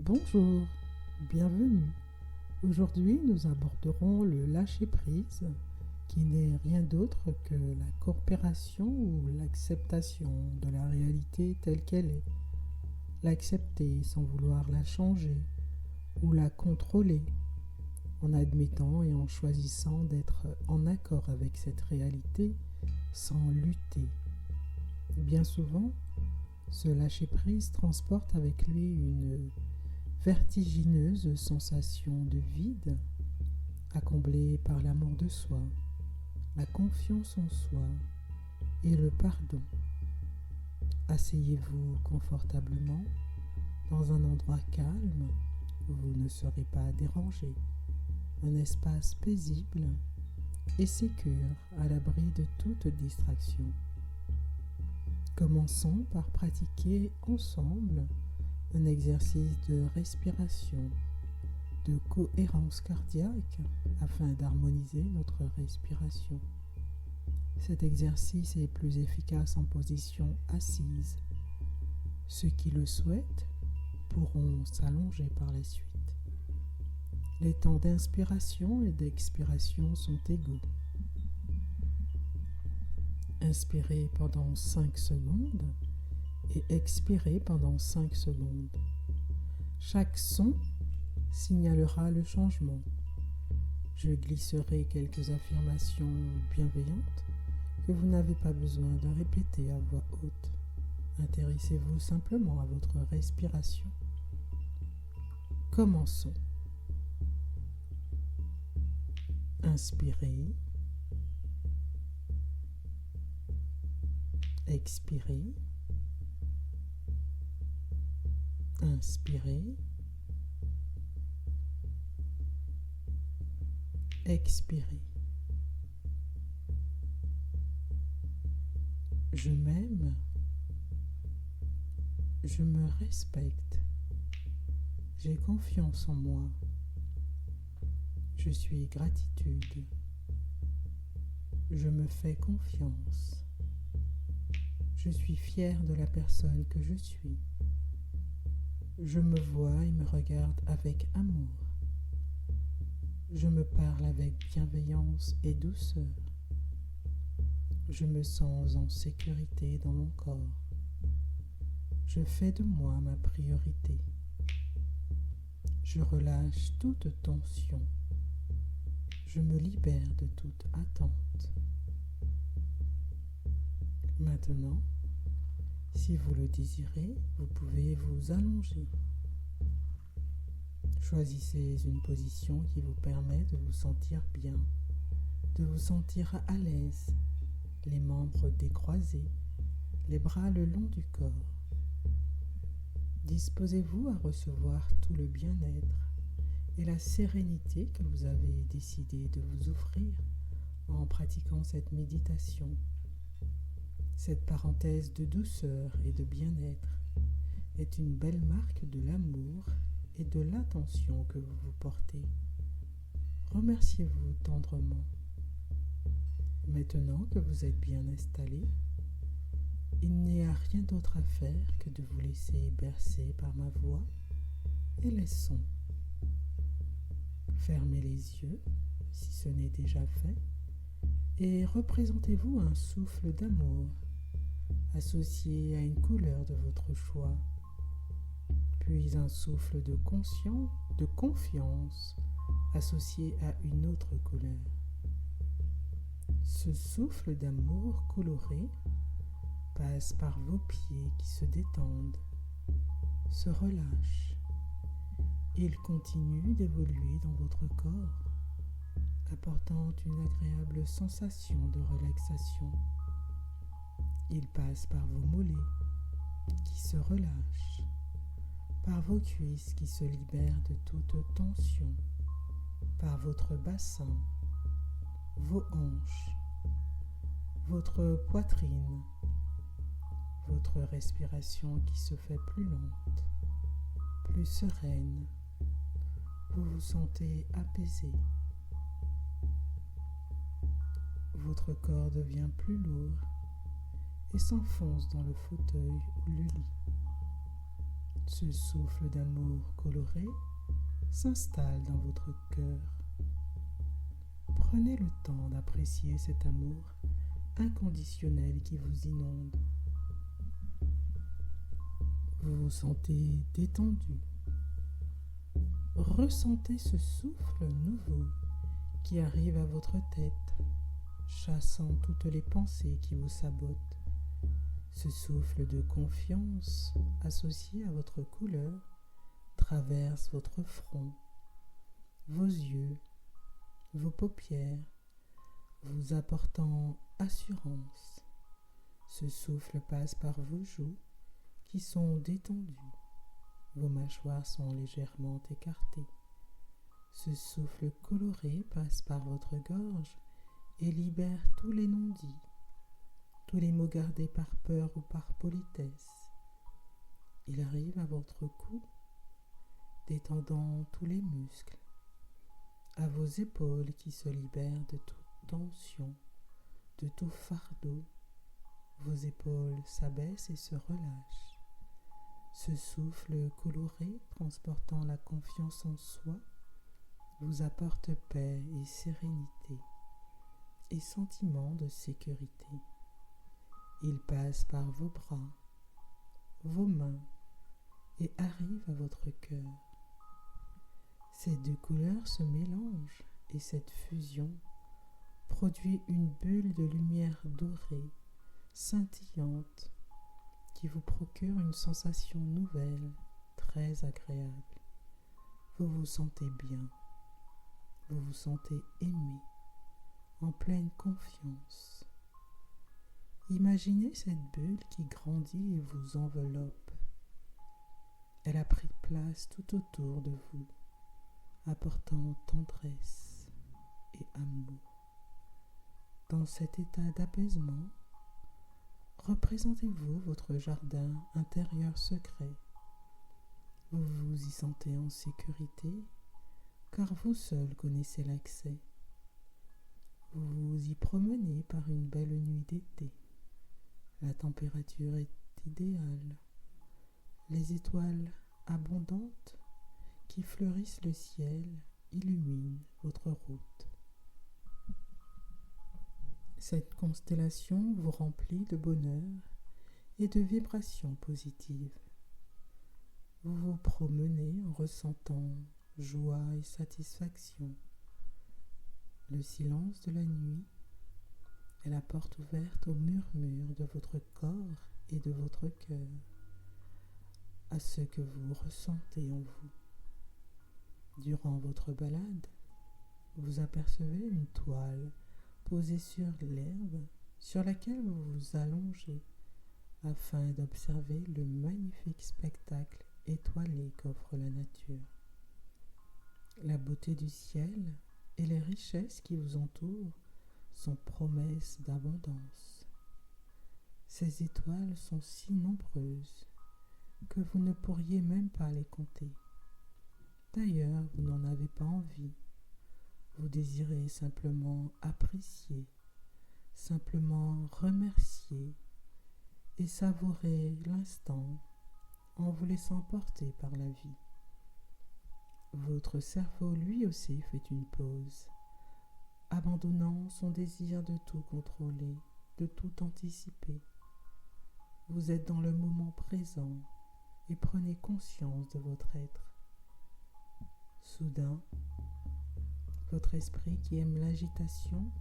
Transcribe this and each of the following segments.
Bonjour, bienvenue. Aujourd'hui, nous aborderons le lâcher-prise, qui n'est rien d'autre que la coopération ou l'acceptation de la réalité telle qu'elle est. L'accepter sans vouloir la changer ou la contrôler, en admettant et en choisissant d'être en accord avec cette réalité sans lutter. Bien souvent, ce lâcher-prise transporte avec lui une vertigineuse sensation de vide, à combler par l'amour de soi, la confiance en soi et le pardon. Asseyez-vous confortablement dans un endroit calme où vous ne serez pas dérangé, un espace paisible et sécure à l'abri de toute distraction. Commençons par pratiquer ensemble un exercice de respiration, de cohérence cardiaque afin d'harmoniser notre respiration. Cet exercice est plus efficace en position assise. Ceux qui le souhaitent pourront s'allonger par la suite. Les temps d'inspiration et d'expiration sont égaux. Inspirez pendant 5 secondes et expirez pendant 5 secondes. Chaque son signalera le changement. Je glisserai quelques affirmations bienveillantes que vous n'avez pas besoin de répéter à voix haute. Intéressez-vous simplement à votre respiration. Commençons. Inspirez. Expirez. Inspirez. Expirez. Je m'aime. Je me respecte. J'ai confiance en moi. Je suis gratitude. Je me fais confiance. Je suis fière de la personne que je suis. Je me vois et me regarde avec amour. Je me parle avec bienveillance et douceur. Je me sens en sécurité dans mon corps. Je fais de moi ma priorité. Je relâche toute tension. Je me libère de toute attente. Maintenant, si vous le désirez, vous pouvez vous allonger. Choisissez une position qui vous permet de vous sentir bien, de vous sentir à l'aise, les membres décroisés, les bras le long du corps. Disposez-vous à recevoir tout le bien-être et la sérénité que vous avez décidé de vous offrir en pratiquant cette méditation. Cette parenthèse de douceur et de bien-être est une belle marque de l'amour et de l'attention que vous vous portez. Remerciez-vous tendrement. Maintenant que vous êtes bien installé, il n'y a rien d'autre à faire que de vous laisser bercer par ma voix et les sons. Fermez les yeux, si ce n'est déjà fait, et représentez-vous un souffle d'amour associé à une couleur de votre choix, puis un souffle de confiance associé à une autre couleur. Ce souffle d'amour coloré passe par vos pieds qui se détendent, se relâchent. Il continue d'évoluer dans votre corps, apportant une agréable sensation de relaxation. Il passe par vos mollets qui se relâchent, par vos cuisses qui se libèrent de toute tension, par votre bassin, vos hanches, votre poitrine, votre respiration qui se fait plus lente, plus sereine. Vous vous sentez apaisé. Votre corps devient plus lourd et s'enfonce dans le fauteuil ou le lit. Ce souffle d'amour coloré s'installe dans votre cœur. Prenez le temps d'apprécier cet amour inconditionnel qui vous inonde. Vous vous sentez détendu. Ressentez ce souffle nouveau qui arrive à votre tête, chassant toutes les pensées qui vous sabotent. Ce souffle de confiance associé à votre couleur traverse votre front, vos yeux, vos paupières, vous apportant assurance. Ce souffle passe par vos joues qui sont détendues. Vos mâchoires sont légèrement écartées. Ce souffle coloré passe par votre gorge et libère tous les non-dits, tous les mots gardés par peur ou par politesse. Il arrive à votre cou, détendant tous les muscles, à vos épaules qui se libèrent de toute tension, de tout fardeau. Vos épaules s'abaissent et se relâchent. Ce souffle coloré, transportant la confiance en soi, vous apporte paix et sérénité et sentiment de sécurité. Il passe par vos bras, vos mains et arrive à votre cœur. Ces deux couleurs se mélangent et cette fusion produit une bulle de lumière dorée, scintillante, qui vous procure une sensation nouvelle, très agréable. Vous vous sentez bien, vous vous sentez aimé, en pleine confiance. Imaginez cette bulle qui grandit et vous enveloppe. Elle a pris place tout autour de vous, apportant tendresse et amour. Dans cet état d'apaisement, représentez-vous votre jardin intérieur secret. Vous vous y sentez en sécurité, car vous seul connaissez l'accès. Vous vous y promenez par une belle nuit d'été. La température est idéale. Les étoiles abondantes qui fleurissent le ciel illuminent votre route. Cette constellation vous remplit de bonheur et de vibrations positives. Vous vous promenez en ressentant joie et satisfaction. Le silence de la nuit est la porte ouverte au murmure de votre corps et de votre cœur, à ce que vous ressentez en vous. Durant votre balade, vous apercevez une toile posée sur l'herbe sur laquelle vous vous allongez afin d'observer le magnifique spectacle étoilé qu'offre la nature. La beauté du ciel et les richesses qui vous entourent sont promesses d'abondance. Ces étoiles sont si nombreuses que vous ne pourriez même pas les compter. D'ailleurs, vous n'en avez pas envie. Vous désirez simplement apprécier, simplement remercier et savourer l'instant en vous laissant porter par la vie. Votre cerveau lui aussi fait une pause, abandonnant son désir de tout contrôler, de tout anticiper. Vous êtes dans le moment présent et prenez conscience de votre être. Soudain, votre esprit qui aime l'agitation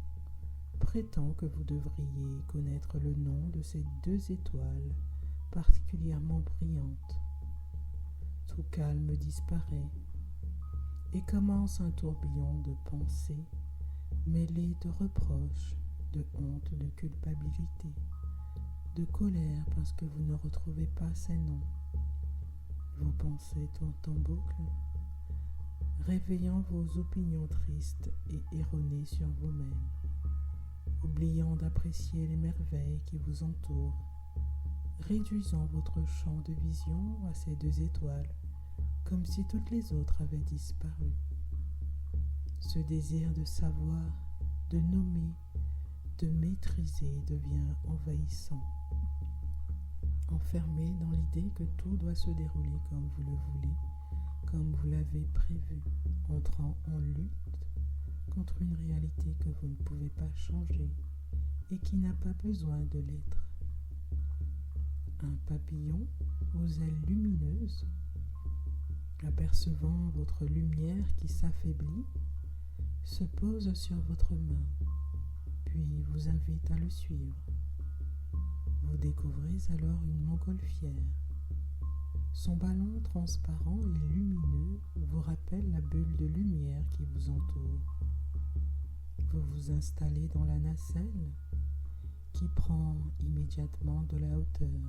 prétend que vous devriez connaître le nom de ces deux étoiles particulièrement brillantes. Tout calme disparaît et commence un tourbillon de pensées mêlées de reproches, de honte, de culpabilité, de colère parce que vous ne retrouvez pas ces noms. Vos pensées tournent en boucle, réveillant vos opinions tristes et erronées sur vous-même, oubliant d'apprécier les merveilles qui vous entourent, réduisant votre champ de vision à ces deux étoiles, comme si toutes les autres avaient disparu. Ce désir de savoir, de nommer, de maîtriser devient envahissant. enfermé dans l'idée que tout doit se dérouler comme vous le voulez, comme vous l'avez prévu, entrant en lutte contre une réalité que vous ne pouvez pas changer et qui n'a pas besoin de l'être. Un papillon aux ailes lumineuses, apercevant votre lumière qui s'affaiblit, se pose sur votre main, puis vous invite à le suivre. Vous découvrez alors une montgolfière. Son ballon transparent et lumineux vous rappelle la bulle de lumière qui vous entoure. Vous vous installez dans la nacelle qui prend immédiatement de la hauteur,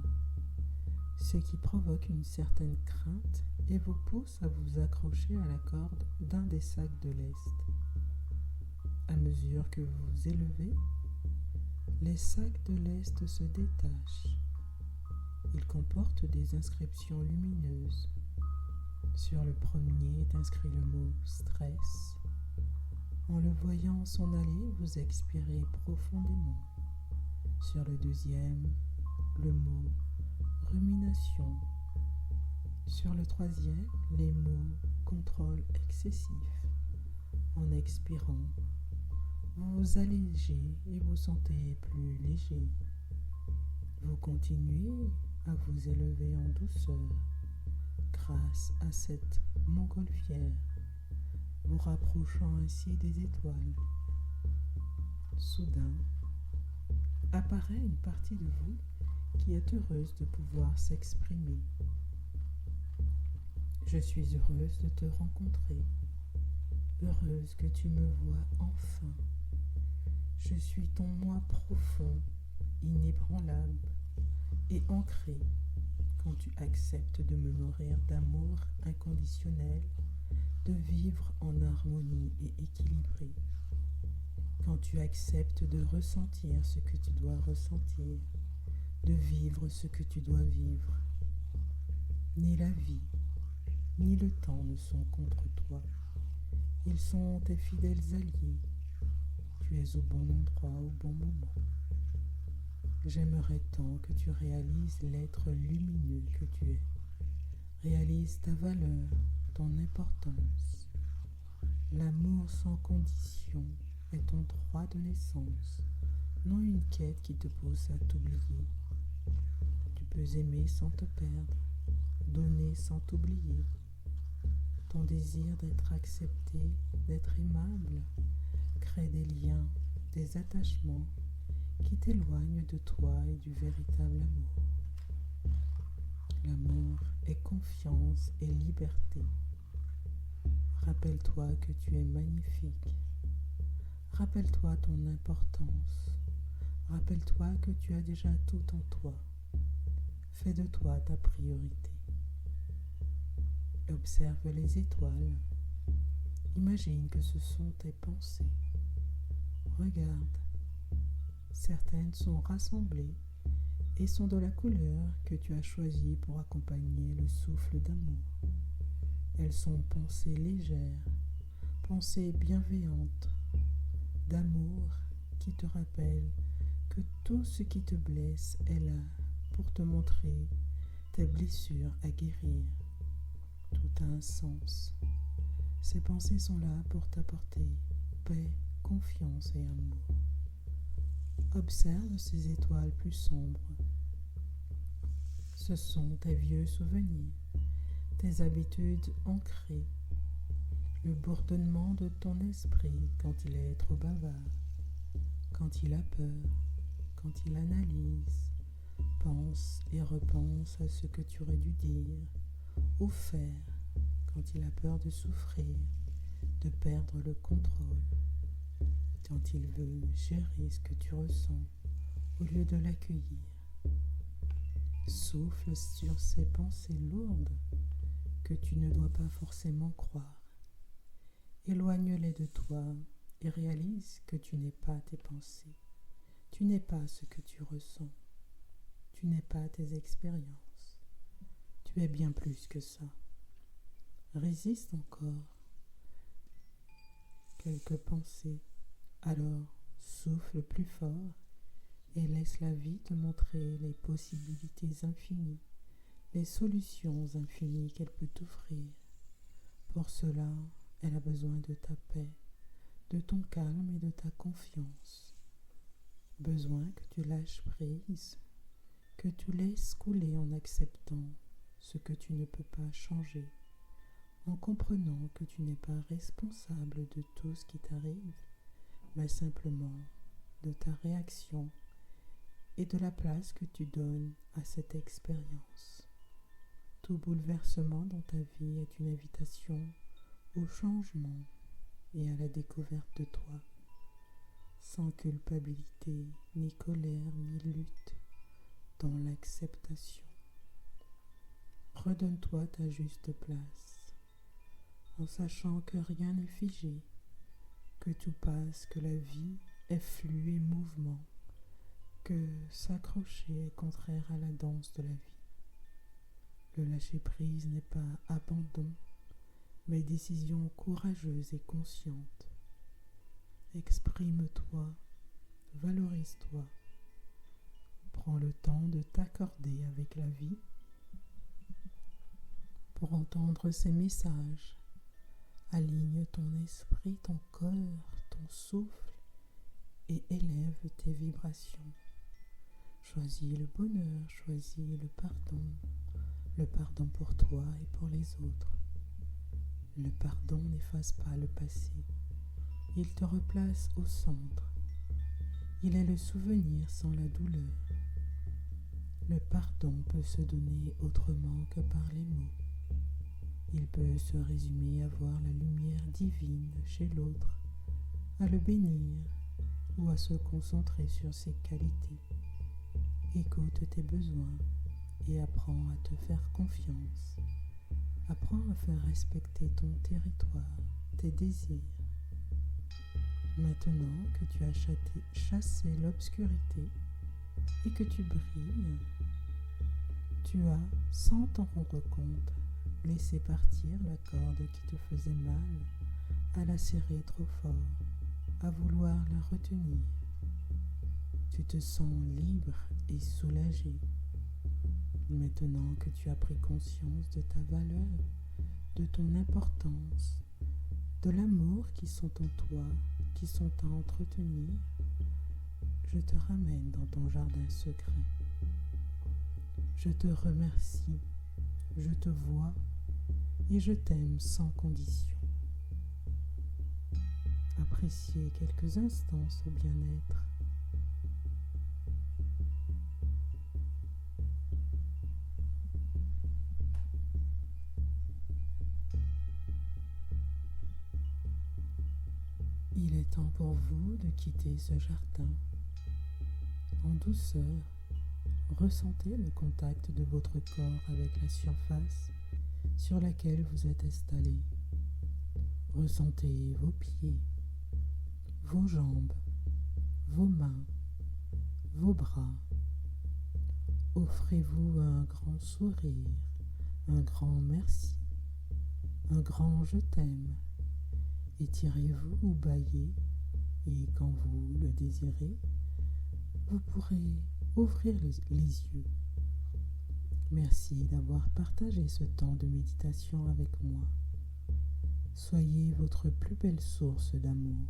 ce qui provoque une certaine crainte et vous pousse à vous accrocher à la corde d'un des sacs de lest. À mesure que vous vous élevez, les sacs de lest se détachent. Ils comportent des inscriptions lumineuses. Sur le premier est inscrit le mot « stress ». En le voyant s'en aller, vous expirez profondément. Sur le deuxième, le mot « rumination ». Sur le troisième, les mots « contrôle excessif ». En expirant, vous vous allégez et vous sentez plus léger. Vous continuez à vous élever en douceur grâce à cette montgolfière, vous rapprochant ainsi des étoiles. Soudain, apparaît une partie de vous qui est heureuse de pouvoir s'exprimer. Je suis heureuse de te rencontrer, heureuse que tu me vois enfin. Je suis ton moi profond, inébranlable et ancré quand tu acceptes de me nourrir d'amour inconditionnel, de vivre en harmonie et équilibré. Quand tu acceptes de ressentir ce que tu dois ressentir, de vivre ce que tu dois vivre. Ni la vie, ni le temps ne sont contre toi. Ils sont tes fidèles alliés. Tu es au bon endroit au bon moment. J'aimerais tant que tu réalises l'être lumineux que tu es. Réalise ta valeur, ton importance. L'amour sans condition est ton droit de naissance, non une quête qui te pousse à t'oublier. Tu peux aimer sans te perdre, donner sans t'oublier. Ton désir d'être accepté, d'être aimable, crée des liens, des attachements qui t'éloignent de toi et du véritable amour. L'amour est confiance et liberté. Rappelle-toi que tu es magnifique. Rappelle-toi ton importance. Rappelle-toi que tu as déjà tout en toi. Fais de toi ta priorité. Observe les étoiles. Imagine que ce sont tes pensées. Regarde. Certaines sont rassemblées et sont de la couleur que tu as choisie pour accompagner le souffle d'amour. Elles sont pensées légères, pensées bienveillantes, d'amour qui te rappellent que tout ce qui te blesse est là pour te montrer tes blessures à guérir. Tout a un sens. Ces pensées sont là pour t'apporter paix, confiance et amour. Observe ces étoiles plus sombres. Ce sont tes vieux souvenirs, tes habitudes ancrées, le bourdonnement de ton esprit quand il est trop bavard, quand il a peur, quand il analyse, pense et repense à ce que tu aurais dû dire ou faire, quand il a peur de souffrir, de perdre le contrôle, quand il veut gérer ce que tu ressens au lieu de l'accueillir. Souffle sur ces pensées lourdes que tu ne dois pas forcément croire. Éloigne-les de toi et réalise que tu n'es pas tes pensées. Tu n'es pas ce que tu ressens. Tu n'es pas tes expériences. Tu es bien plus que ça. Résiste encore quelques pensées. Alors souffle plus fort et laisse la vie te montrer les possibilités infinies, les solutions infinies qu'elle peut t'offrir. Pour cela, elle a besoin de ta paix, de ton calme et de ta confiance. Besoin que tu lâches prise, que tu laisses couler en acceptant ce que tu ne peux pas changer, en comprenant que tu n'es pas responsable de tout ce qui t'arrive, mais simplement de ta réaction et de la place que tu donnes à cette expérience. Tout bouleversement dans ta vie est une invitation au changement et à la découverte de toi, sans culpabilité, ni colère, ni lutte, dans l'acceptation. Redonne-toi ta juste place, en sachant que rien n'est figé, que tout passe, que la vie est flux et mouvement, que s'accrocher est contraire à la danse de la vie. Le lâcher-prise n'est pas abandon, mais décision courageuse et consciente. Exprime-toi, valorise-toi. Prends le temps de t'accorder avec la vie pour entendre ses messages. Aligne ton esprit, ton corps, ton souffle et élève tes vibrations. Choisis le bonheur, choisis le pardon pour toi et pour les autres. Le pardon n'efface pas le passé, il te replace au centre. Il est le souvenir sans la douleur. Le pardon peut se donner autrement que par les mots. Il peut se résumer à voir la lumière divine chez l'autre, à le bénir ou à se concentrer sur ses qualités. Écoute tes besoins et apprends à te faire confiance. Apprends à faire respecter ton territoire, tes désirs. Maintenant que tu as chassé l'obscurité et que tu brilles, tu as, sans t'en rendre compte, laissé partir la corde qui te faisait mal, à la serrer trop fort, à vouloir la retenir. Tu te sens libre et soulagé. Maintenant que tu as pris conscience de ta valeur, de ton importance, de l'amour qui sont en toi, qui sont à entretenir, je te ramène dans ton jardin secret. Je te remercie, je te vois et je t'aime sans condition. Appréciez quelques instants ce bien-être. Il est temps pour vous de quitter ce jardin. En douceur, ressentez le contact de votre corps avec la surface sur laquelle vous êtes installé. Ressentez vos pieds, vos jambes, vos mains, vos bras. Offrez-vous un grand sourire, un grand merci, un grand je t'aime. Étirez-vous ou bâillez et quand vous le désirez, vous pourrez ouvrir les yeux. Merci d'avoir partagé ce temps de méditation avec moi. Soyez votre plus belle source d'amour.